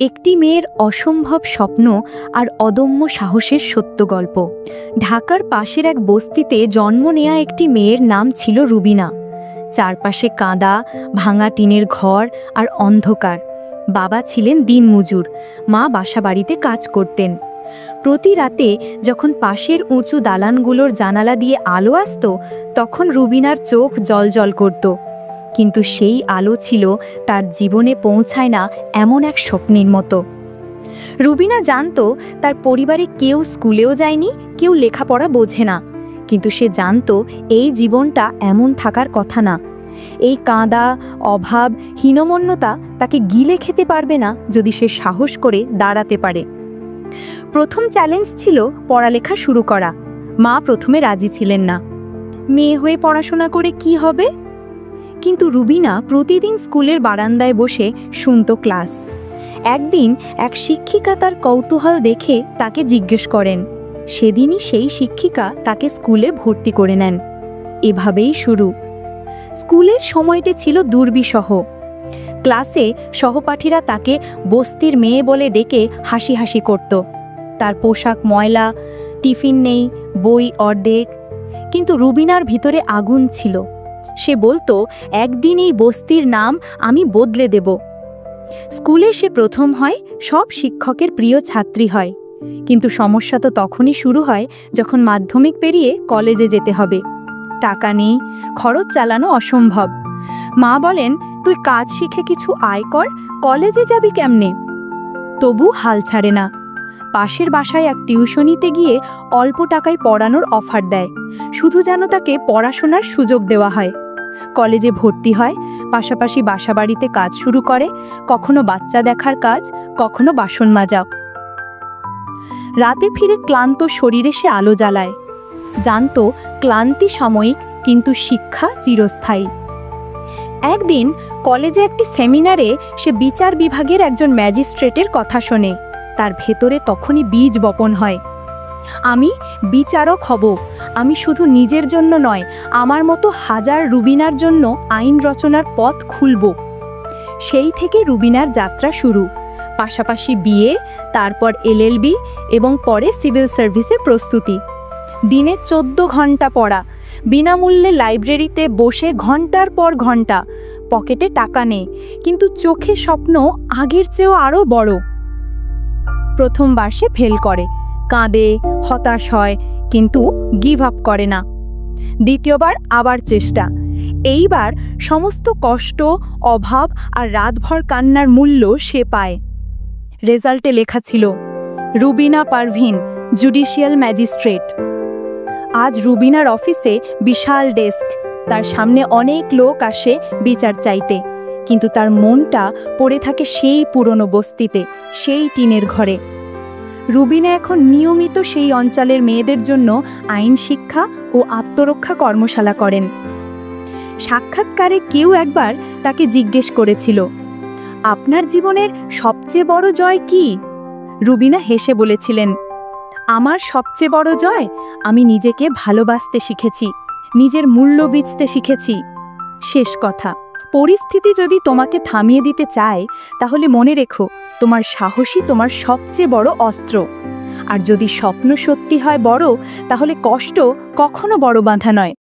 একটি মেয়ের অসম্ভব স্বপ্ন আর অদম্য সাহসের সত্য গল্প। ঢাকার পাশের এক বস্তিতে জন্ম নেয়া একটি মেয়ের নাম ছিল রুবিনা। চারপাশে কাঁদা, ভাঙা টিনের ঘর আর অন্ধকার। বাবা ছিলেন দিনমজুর, মা বাসাবাড়িতে কাজ করতেন। প্রতি রাতে যখন পাশের উঁচু দালানগুলোর জানালা দিয়ে আলো আসত, তখন রুবিনার চোখ জ্বলজ্বল করত। কিন্তু সেই আলো ছিল তার জীবনে পৌঁছায় না এমন এক স্বপ্নের মতো। রুবিনা জানত তার পরিবারে কেউ স্কুলেও যায়নি, কেউ লেখাপড়া বোঝে না, কিন্তু সে জানত এই জীবনটা এমন থাকার কথা না। এই কাঁদা, অভাব, হীনমন্যতা তাকে গিলে খেতে পারবে না যদি সে সাহস করে দাঁড়াতে পারে। প্রথম চ্যালেঞ্জ ছিল পড়ালেখা শুরু করা। মা প্রথমে রাজি ছিলেন না। মেয়ে হয়ে পড়াশোনা করে কি হবে? কিন্তু রুবিনা প্রতিদিন স্কুলের বারান্দায় বসে শুনত ক্লাস। একদিন এক শিক্ষিকা তার কৌতূহল দেখে তাকে জিজ্ঞেস করেন। সেদিনই সেই শিক্ষিকা তাকে স্কুলে ভর্তি করে নেন। এভাবেই শুরু। স্কুলের সময়টি ছিল দুর্বিষহ। ক্লাসে সহপাঠীরা তাকে বস্তির মেয়ে বলে ডেকে হাসি হাসি করত। তার পোশাক ময়লা, টিফিন নেই, বই অর্ধেক। কিন্তু রুবিনার ভিতরে আগুন ছিল। সে বলতো, একদিন এই বস্তির নাম আমি বদলে দেব। স্কুলে সে প্রথম হয়, সব শিক্ষকের প্রিয় ছাত্রী হয়। কিন্তু সমস্যা তো তখনই শুরু হয় যখন মাধ্যমিক পেরিয়ে কলেজে যেতে হবে। টাকা নেই, খরচ চালানো অসম্ভব। মা বলেন, তুই কাজ শিখে কিছু আয় কর, কলেজে যাবি কেমনে? তবু হাল ছাড়ে না। পাশের বাসায় এক টিউশনিতে গিয়ে অল্প টাকায় পড়ানোর অফার দেয়, শুধু যেন তাকে পড়াশোনার সুযোগ দেওয়া হয়। কলেজে ভর্তি হয়, পাশাপাশি বাসাবাড়িতে কাজ শুরু করে, কখনো বাচ্চা দেখার কাজ, কখনো বাসন মাজা। রাতে ফিরে ক্লান্ত শরীরে সে আলো জ্বালায়। জানত ক্লান্তি সাময়িক, কিন্তু শিক্ষা চিরস্থায়ী। একদিন কলেজে একটি সেমিনারে সে বিচার বিভাগের একজন ম্যাজিস্ট্রেটের কথা শোনে। তার ভেতরে তখনই বীজ বপন হয়। আমি বিচারক হব। আমি শুধু নিজের জন্য নয়, আমার মতো হাজার রুবিনার জন্য আইন রচনার পথ খুলব। সেই থেকে রুবিনার যাত্রা শুরু। পাশাপাশি বিএ, তারপর এলএলবি এবং পরে সিভিল সার্ভিসের প্রস্তুতি। দিনে 14 ঘন্টা পড়া, বিনামূল্যে লাইব্রেরিতে বসে ঘন্টার পর ঘন্টা। পকেটে টাকা নেই, কিন্তু চোখে স্বপ্ন আগের চেয়েও আরও বড়। প্রথমবার সে ফেল করে, কাঁদে, হতাশ হয়, কিন্তু গিভ আপ করে না। দ্বিতীয়বার আবার চেষ্টা। এইবার সমস্ত কষ্ট, অভাব আর রাতভর কান্নার মূল্য সে পায়। রেজাল্টে লেখা ছিল, রুবিনা পারভিন, জুডিশিয়াল ম্যাজিস্ট্রেট। আজ রুবিনার অফিসে বিশাল ডেস্ক। তার সামনে অনেক লোক আসে বিচার চাইতে, কিন্তু তার মনটা পড়ে থাকে সেই পুরনো বস্তিতে, সেই টিনের ঘরে। রুবিনা এখন নিয়মিত সেই অঞ্চলের মেয়েদের জন্য আইন শিক্ষা ও আত্মরক্ষা কর্মশালা করেন। সাক্ষাৎকারে কেউ একবার তাকে জিজ্ঞেস করেছিল, আপনার জীবনের সবচেয়ে বড় জয় কি? রুবিনা হেসে বলেছিলেন, আমার সবচেয়ে বড় জয়, আমি নিজেকে ভালোবাসতে শিখেছি, নিজের মূল্য বুঝতে শিখেছি। শেষ কথা, পরিস্থিতি যদি তোমাকে থামিয়ে দিতে চায়, তাহলে মনে রেখো, তোমার সাহসই তোমার সবচেয়ে বড় অস্ত্র। আর যদি স্বপ্ন সত্যি হয় বড়, তাহলে কষ্ট কখনো বড় বাধা নয়।